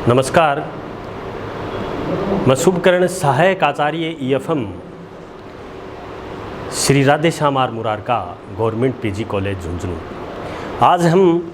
नमस्कार, मैं शुभकर्ण सहायक आचार्य EFM Shri Radhe Shyam R Murarka government PG college Jhunjhunu. आज हम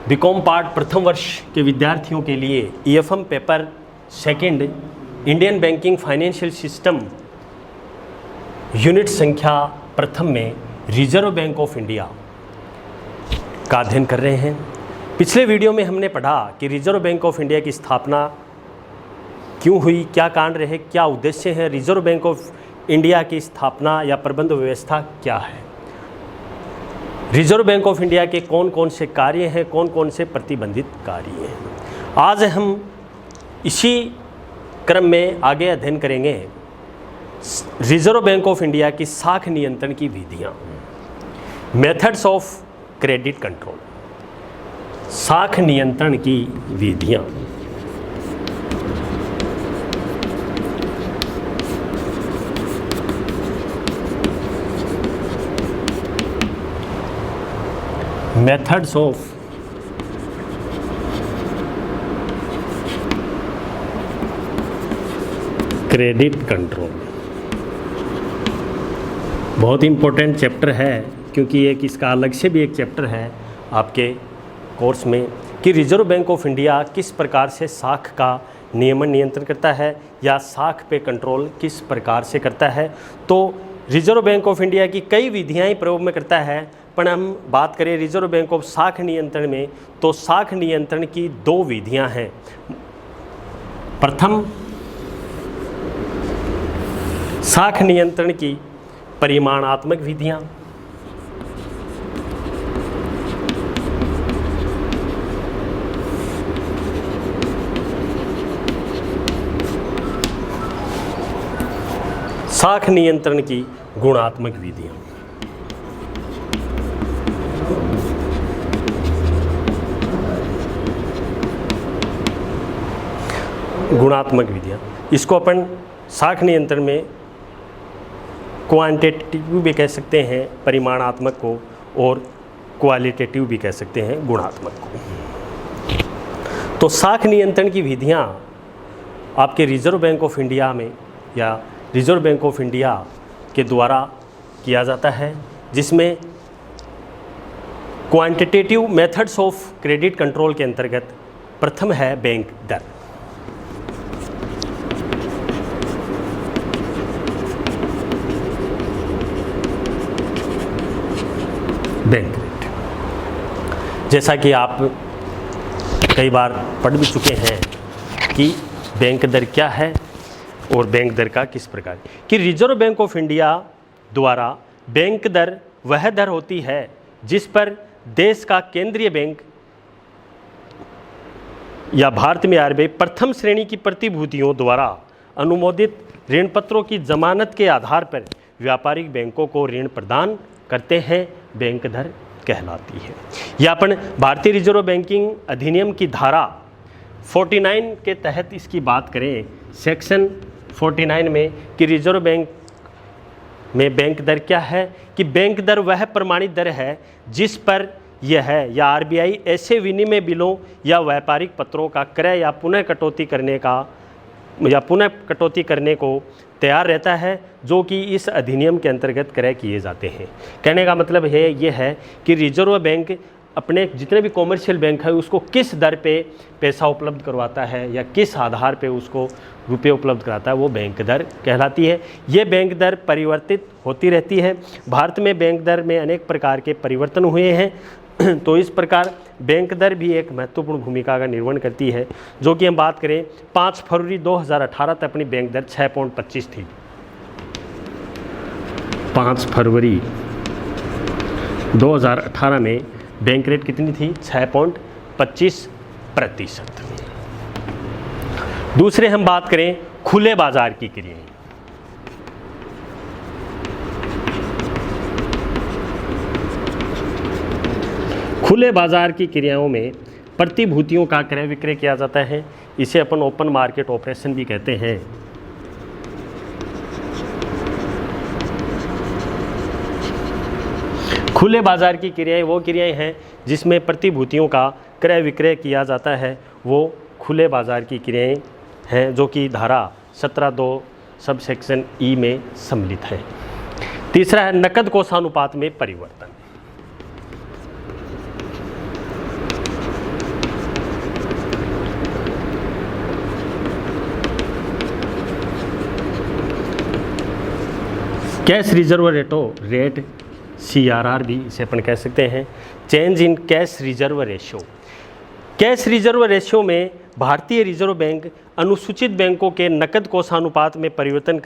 बीकॉम पार्ट प्रथम वर्ष के विद्यार्थियों के लिए EFM paper second Indian banking financial system unit संख्या प्रथम में रिजर्व बैंक ऑफ इंडिया का अध्ययन कर रहे हैं। पिछले वीडियो में हमने पढ़ा कि रिजर्व बैंक ऑफ इंडिया की स्थापना क्यों हुई, क्या कांड रहे, क्या उद्देश्य है, रिजर्व बैंक ऑफ इंडिया की स्थापना या प्रबंध व्यवस्था क्या है, रिजर्व बैंक ऑफ इंडिया के कौन कौन से कार्य हैं, कौन कौन से प्रतिबंधित कार्य हैं। आज हम इसी क्रम में आगे अध्ययन करेंगे रिजर्व बैंक ऑफ इंडिया की साख नियंत्रण की विधियाँ, मेथड्स ऑफ क्रेडिट कंट्रोल, साख नियंत्रण की विधियाँ। मेथड्स ऑफ क्रेडिट कंट्रोल बहुत इंपॉर्टेंट चैप्टर है, क्योंकि एक इसका अलग से भी एक चैप्टर है आपके कोर्स में कि रिजर्व बैंक ऑफ इंडिया किस प्रकार से साख का नियमन नियंत्रण करता है या साख पे कंट्रोल किस प्रकार से करता है। तो रिजर्व बैंक ऑफ इंडिया की कई विधियाँ प्रयोग में करता है, पर हम बात करें रिजर्व बैंक ऑफ साख नियंत्रण में तो साख नियंत्रण की दो विधियाँ हैं। प्रथम, साख नियंत्रण की परिमाणात्मक विधियाँ, साख नियंत्रण की गुणात्मक विधियाँ। गुणात्मक विधियाँ, इसको अपन साख नियंत्रण में क्वांटिटेटिव भी कह सकते हैं परिमाणात्मक को, और क्वालिटेटिव भी कह सकते हैं गुणात्मक को। तो साख नियंत्रण की विधियाँ आपके रिजर्व बैंक ऑफ इंडिया में या रिजर्व बैंक ऑफ इंडिया के द्वारा किया जाता है, जिसमें quantitative methods of credit control के अंतर्गत प्रथम है बैंक दर। बैंक रेट, जैसा कि आप कई बार पढ़ भी चुके हैं कि बैंक दर क्या है और बैंक दर का किस प्रकार कि रिजर्व बैंक ऑफ इंडिया द्वारा बैंक दर वह दर होती है जिस पर देश का केंद्रीय बैंक या भारत में RBI प्रथम श्रेणी की प्रतिभूतियों द्वारा अनुमोदित ऋण पत्रों की जमानत के आधार पर व्यापारिक बैंकों को ऋण प्रदान करते हैं, बैंक दर कहलाती है। यह अपन भारतीय रिजर्व बैंकिंग अधिनियम की धारा 49 के तहत इसकी बात करें, सेक्शन 49 में कि रिजर्व बैंक में बैंक दर क्या है कि बैंक दर वह प्रमाणित दर है जिस पर यह या RBI ऐसे विनिमय बिलों या व्यापारिक पत्रों का क्रय या पुनः कटौती करने को तैयार रहता है, जो कि इस अधिनियम के अंतर्गत क्रय किए जाते हैं। कहने का मतलब है ये है कि रिजर्व बैंक अपने जितने भी कॉमर्शियल बैंक है उसको किस दर पे पैसा उपलब्ध करवाता है या किस आधार पे उसको रुपये उपलब्ध कराता है, वो बैंक दर कहलाती है। ये बैंक दर परिवर्तित होती रहती है। भारत में बैंक दर में अनेक प्रकार के परिवर्तन हुए हैं, तो इस प्रकार बैंक दर भी एक महत्वपूर्ण भूमिका का निर्वहन करती है। जो कि हम बात करें 5 फरवरी 2018 तक अपनी बैंक दर 6.25 थी। 5 फरवरी 2018 में बैंक रेट कितनी थी? 6.25%। दूसरे हम बात करें खुले बाजार की क्रियाएं। खुले बाजार की क्रियाओं में प्रतिभूतियों का क्रय विक्रय किया जाता है, इसे अपन ओपन मार्केट ऑपरेशन भी कहते हैं। खुले बाजार की क्रियाएं वो क्रियाएं हैं जिसमें प्रतिभूतियों का क्रय विक्रय किया जाता है, वो खुले बाजार की क्रियाएं हैं जो कि धारा 17(2) सब सेक्शन ई में सम्मिलित है। तीसरा है नकद कोषानुपात में परिवर्तन। कैश रिजर्व रेट CRR भी इसे अपन कह सकते हैं। Change in cash reserve ratio. Cash reserve ratio में भारतीय रिजर्व बैंक अनुसूचित बैंकों के नकद कोषानुपात में परिवर्तन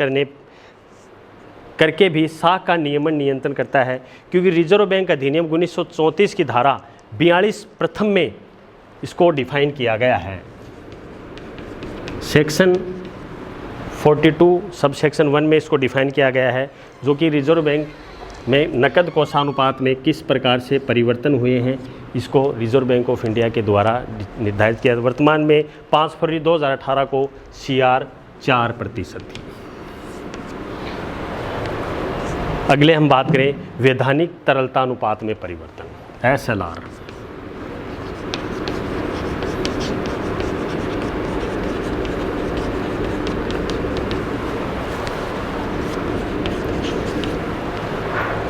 करके भी साख का नियंत्रण करता है, क्योंकि रिजर्व बैंक अधिनियम 1934 की धारा 42 प्रथम में इसको डिफाइन किया गया है। सेक्शन 42 सब सेक्शन 1 में इसको डिफाइन किया गया है, जो कि रिजर्व बैंक में नकद कोषानुपात में किस प्रकार से परिवर्तन हुए हैं इसको रिजर्व बैंक ऑफ इंडिया के द्वारा निर्धारित किया। वर्तमान में 5 फरवरी 2018 को CR 4% थी। अगले हम बात करें वैधानिक तरलता अनुपात में परिवर्तन SLR।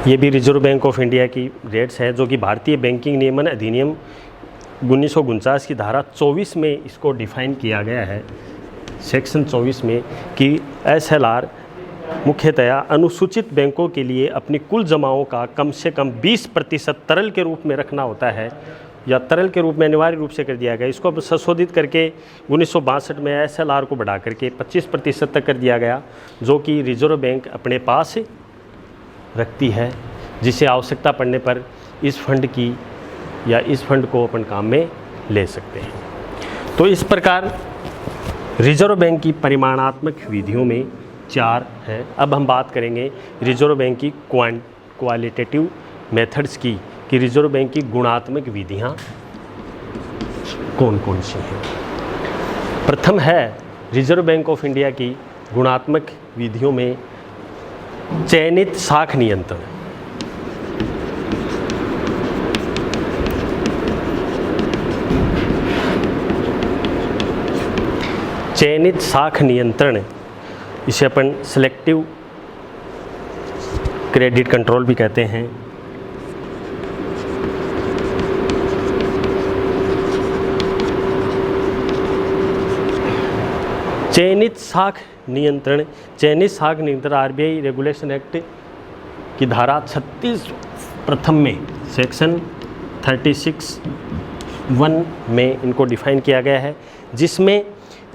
ये भी रिजर्व बैंक ऑफ इंडिया की रेट्स है, जो कि भारतीय बैंकिंग नियमन अधिनियम 1949 की धारा 24 में इसको डिफाइन किया गया है, सेक्शन 24 में, कि SLR मुख्यतया अनुसूचित बैंकों के लिए अपनी कुल जमाओं का कम से कम 20% तरल के रूप में रखना होता है, या तरल के रूप में अनिवार्य रूप से कर दिया गया। इसको अब संशोधित करके 1962 में SLR को बढ़ा करके 25% तक कर दिया गया, जो कि रिजर्व बैंक अपने पास रखती है, जिसे आवश्यकता पड़ने पर इस फंड की या इस फंड को अपन काम में ले सकते हैं। तो इस प्रकार रिजर्व बैंक की परिमाणात्मक विधियों में 4 हैं। अब हम बात करेंगे रिजर्व बैंक की क्वालिटेटिव मेथड्स की, कि रिजर्व बैंक की गुणात्मक विधियां कौन कौन सी हैं। प्रथम है रिजर्व बैंक ऑफ इंडिया की गुणात्मक विधियों में चयनित साख नियंत्रण। चयनित साख नियंत्रण, इसे अपन सिलेक्टिव क्रेडिट कंट्रोल भी कहते हैं। चयनित साख नियंत्रण RBI रेगुलेशन एक्ट की धारा 36 प्रथम में सेक्शन 36(1) में इनको डिफाइन किया गया है, जिसमें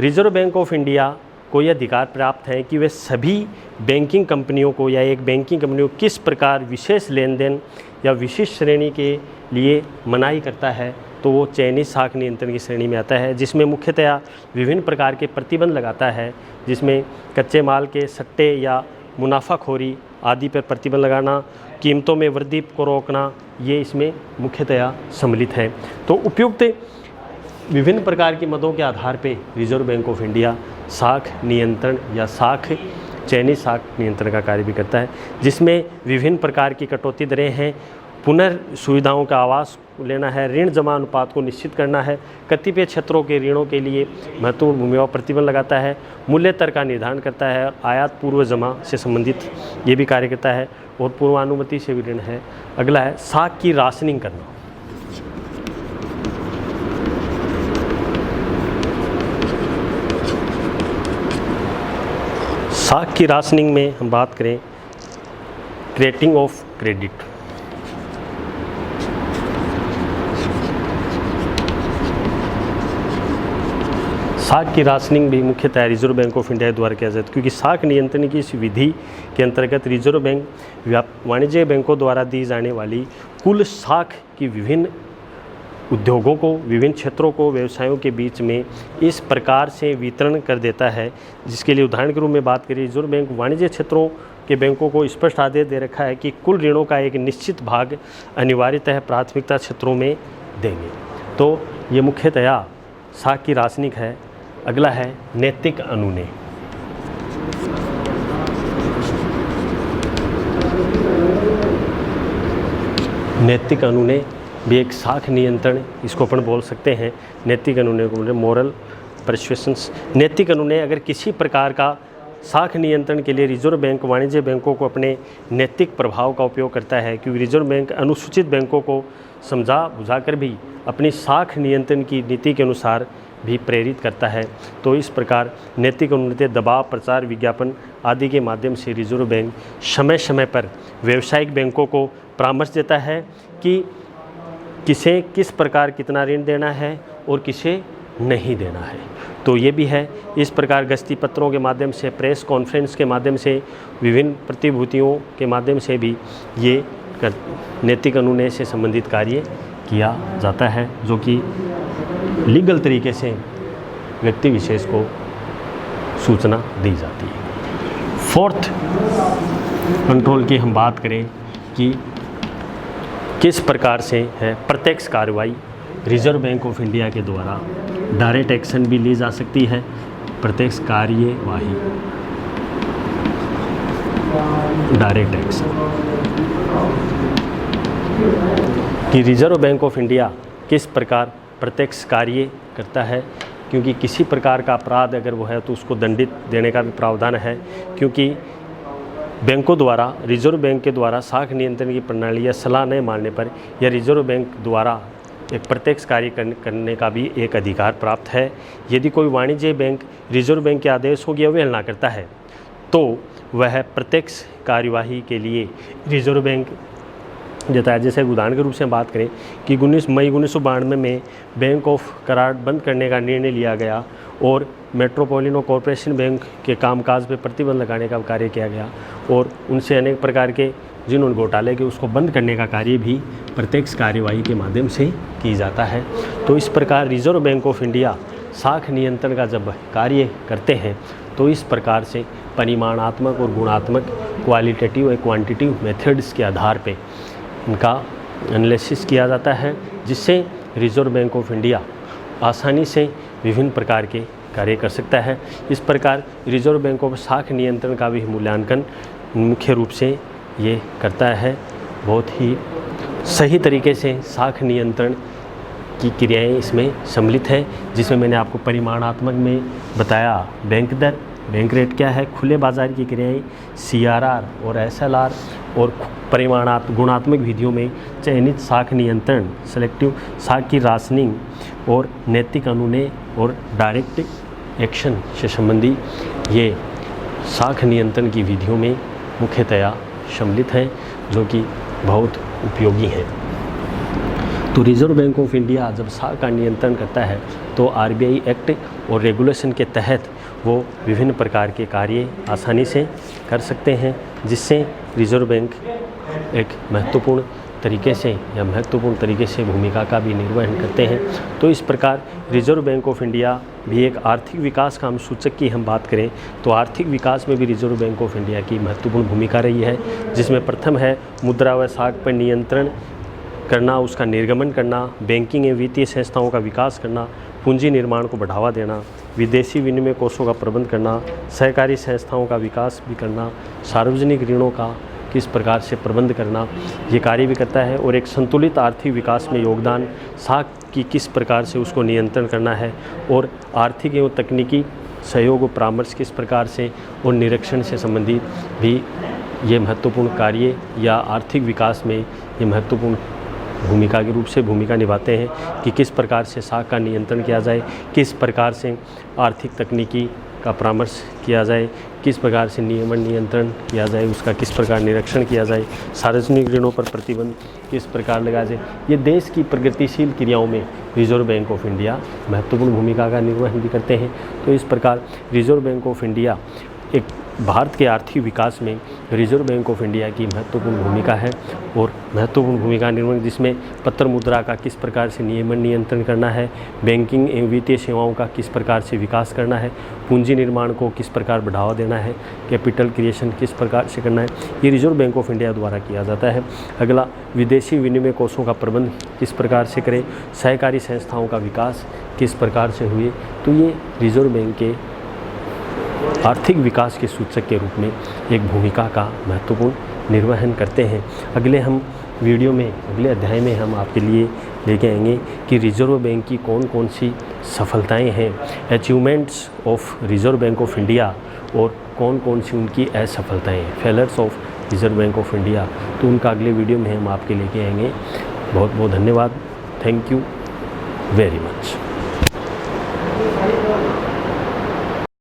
रिजर्व बैंक ऑफ इंडिया को यह अधिकार प्राप्त है कि वे सभी बैंकिंग कंपनियों को या एक बैंकिंग कंपनी को किस प्रकार विशेष लेन देन या विशिष्ट श्रेणी के लिए मनाही करता है, तो वो चयनित साख नियंत्रण की श्रेणी में आता है, जिसमें मुख्यतया विभिन्न प्रकार के प्रतिबंध लगाता है, जिसमें कच्चे माल के सट्टे या मुनाफाखोरी आदि पर प्रतिबंध लगाना, कीमतों में वृद्धि को रोकना, ये इसमें मुख्यतया सम्मिलित है। तो उपयुक्त विभिन्न प्रकार की मदों के आधार पर रिजर्व बैंक ऑफ इंडिया साख नियंत्रण या चयनित साख नियंत्रण का कार्य भी करता है, जिसमें विभिन्न प्रकार की कटौती दरें हैं, पुनर्सुविधाओं का आवास लेना है, ऋण जमा अनुपात को निश्चित करना है, कतिपय क्षेत्रों के ऋणों के लिए महत्वपूर्ण भूमिका प्रतिबंध लगाता है, मूल्य दर का निर्धारण करता है, आयात पूर्व जमा से संबंधित ये भी कार्य करता है, और पूर्वानुमति से भी ऋण है। अगला है साख की राशनिंग करना। साख की राशनिंग में हम बात करें क्रेडिटिंग ऑफ क्रेडिट। साख की राशनिंग भी मुख्यतः रिजर्व बैंक ऑफ इंडिया द्वारा किया जाता है, क्योंकि साख नियंत्रण की इस विधि के अंतर्गत रिजर्व बैंक वाणिज्य बैंकों द्वारा दी जाने वाली कुल साख की विभिन्न उद्योगों को, विभिन्न क्षेत्रों को, व्यवसायों के बीच में इस प्रकार से वितरण कर देता है, जिसके लिए उदाहरण के रूप में बात करें, रिजर्व बैंक वाणिज्य क्षेत्रों के बैंकों को स्पष्ट आदेश दे रखा है कि कुल ऋणों का एक निश्चित भाग अनिवार्यतः प्राथमिकता क्षेत्रों में देंगे। तो ये मुख्यतया साख की राशनिंग है। अगला है नैतिक अनुनय। नैतिक अनुनय भी एक साख नियंत्रण, इसको अपन बोल सकते हैं नैतिक कानून को, मोरल परसुएशंस। नैतिक कानून अगर किसी प्रकार का साख नियंत्रण के लिए रिजर्व बैंक वाणिज्य बैंकों को अपने नैतिक प्रभाव का उपयोग करता है, क्योंकि रिजर्व बैंक अनुसूचित बैंकों को समझा बुझाकर भी अपनी साख नियंत्रण की नीति के अनुसार भी प्रेरित करता है। तो इस प्रकार नैतिक कानून दबाव, प्रचार, विज्ञापन आदि के माध्यम से रिजर्व बैंक समय समय पर व्यावसायिक बैंकों को परामर्श देता है कि किसे किस प्रकार कितना ऋण देना है और किसे नहीं देना है। तो ये भी है। इस प्रकार गस्ती पत्रों के माध्यम से, प्रेस कॉन्फ्रेंस के माध्यम से, विभिन्न प्रतिभूतियों के माध्यम से भी ये नैतिक कानून से संबंधित कार्य किया जाता है, जो कि लीगल तरीके से व्यक्ति विशेष को सूचना दी जाती है। फोर्थ कंट्रोल की हम बात करें कि किस प्रकार से है प्रत्यक्ष कार्रवाई रिजर्व बैंक ऑफ इंडिया के द्वारा डायरेक्ट एक्शन भी ली जा सकती है। प्रत्यक्ष कार्यवाही, डायरेक्ट एक्शन, कि रिजर्व बैंक ऑफ इंडिया किस प्रकार प्रत्यक्ष कार्य करता है, क्योंकि किसी प्रकार का अपराध अगर वो है तो उसको दंडित देने का भी प्रावधान है। क्योंकि बैंकों द्वारा, रिजर्व बैंक के द्वारा साख नियंत्रण की प्रणाली या सलाह नहीं मानने पर या रिजर्व बैंक द्वारा एक प्रत्यक्ष कार्य करने का भी एक अधिकार प्राप्त है। यदि कोई वाणिज्य बैंक रिजर्व बैंक के आदेशों की अवहेलना करता है तो वह प्रत्यक्ष कार्यवाही के लिए रिजर्व बैंक देता है। जैसे उदाहरण के रूप से हम बात करें कि 19 मई 1992 में बैंक ऑफ करार बंद करने का निर्णय लिया गया और मेट्रोपॉलिटन कॉरपोरेशन बैंक के कामकाज पर प्रतिबंध लगाने का कार्य किया गया और उनसे अनेक प्रकार के जिन्होंने घोटाले के उसको बंद करने का कार्य भी प्रत्यक्ष कार्यवाही के माध्यम से की जाता है। तो इस प्रकार रिजर्व बैंक ऑफ इंडिया साख नियंत्रण का जब कार्य करते हैं तो इस प्रकार से परिमाणात्मक और गुणात्मक, क्वालिटेटिव और क्वांटिटिव मेथड्स के आधार पे इनका एनालिसिस किया जाता है, जिससे रिजर्व बैंक ऑफ इंडिया आसानी से विभिन्न प्रकार के कार्य कर सकता है। इस प्रकार रिजर्व बैंक ऑफ साख नियंत्रण का भी मूल्यांकन मुख्य रूप से ये करता है। बहुत ही सही तरीके से साख नियंत्रण की क्रियाएं इसमें सम्मिलित है, जिसमें मैंने आपको परिमाणात्मक में बताया बैंक दर, बैंक रेट क्या है, खुले बाजार की क्रियाएं, CRR और SLR, और गुणात्मक विधियों में चयनित साख नियंत्रण, सेलेक्टिव साख की राशनिंग और नैतिक कानून और डायरेक्ट एक्शन से संबंधी ये साख नियंत्रण की विधियों में मुख्यतया सम्मिलित हैं, जो कि बहुत उपयोगी हैं। तो रिजर्व बैंक ऑफ इंडिया जब साख का नियंत्रण करता है तो RBI एक्ट और रेगुलेशन के तहत वो विभिन्न प्रकार के कार्य आसानी से कर सकते हैं, जिससे रिजर्व बैंक एक महत्वपूर्ण तरीके से भूमिका का भी निर्वहन करते हैं। तो इस प्रकार रिजर्व बैंक ऑफ इंडिया भी एक आर्थिक विकास का हम सूचक की हम बात करें तो आर्थिक विकास में भी रिजर्व बैंक ऑफ इंडिया की महत्वपूर्ण भूमिका रही है, जिसमें प्रथम है मुद्रा व साख पर नियंत्रण करना, उसका निर्गमन करना, बैंकिंग एवं वित्तीय संस्थाओं का विकास करना, पूंजी निर्माण को बढ़ावा देना, विदेशी विनिमय कोषों का प्रबंध करना, सहकारी संस्थाओं का विकास भी करना, सार्वजनिक ऋणों का किस प्रकार से प्रबंध करना, ये कार्य भी करता है। और एक संतुलित आर्थिक विकास में योगदान, साख की किस प्रकार से उसको नियंत्रण करना है और आर्थिक एवं तकनीकी सहयोग और परामर्श किस प्रकार से और निरीक्षण से संबंधित भी ये महत्वपूर्ण कार्य या आर्थिक विकास में ये महत्वपूर्ण भूमिका के रूप से भूमिका निभाते हैं कि किस प्रकार से साख का नियंत्रण किया जाए, किस प्रकार से आर्थिक तकनीकी का परामर्श किया जाए, किस प्रकार से नियमन नियंत्रण किया जाए, उसका किस प्रकार निरीक्षण किया जाए, सार्वजनिक ऋणों पर प्रतिबंध किस प्रकार लगाया जाए। ये देश की प्रगतिशील क्रियाओं में रिजर्व बैंक ऑफ इंडिया महत्वपूर्ण भूमिका का निर्वहन भी करते हैं। तो इस प्रकार रिजर्व बैंक ऑफ इंडिया एक भारत के आर्थिक विकास में रिजर्व बैंक ऑफ इंडिया की महत्वपूर्ण भूमिका है और महत्वपूर्ण भूमिका निर्वहन, जिसमें पत्र मुद्रा का किस प्रकार से नियमन नियंत्रण करना है, बैंकिंग एवं वित्तीय सेवाओं का किस प्रकार से विकास करना है, पूंजी निर्माण को किस प्रकार बढ़ावा देना है, कैपिटल क्रिएशन किस प्रकार से करना है, ये रिजर्व बैंक ऑफ इंडिया द्वारा किया जाता है। अगला, विदेशी विनिमय कोषों का प्रबंध किस प्रकार से करें, सहकारी संस्थाओं का विकास किस प्रकार से हुए। तो ये रिजर्व बैंक के आर्थिक विकास के सूचक के रूप में एक भूमिका का महत्वपूर्ण निर्वहन करते हैं। अगले हम वीडियो में, अगले अध्याय में हम आपके लिए लेके आएंगे कि रिजर्व बैंक की कौन कौन सी सफलताएं हैं, achievements of reserve bank of India, और कौन कौन सी उनकी असफलताएं हैं, failures of reserve bank of India. तो उनका अगले वीडियो में हम आपके लेके आएंगे। बहुत बहुत धन्यवाद। Thank you very much.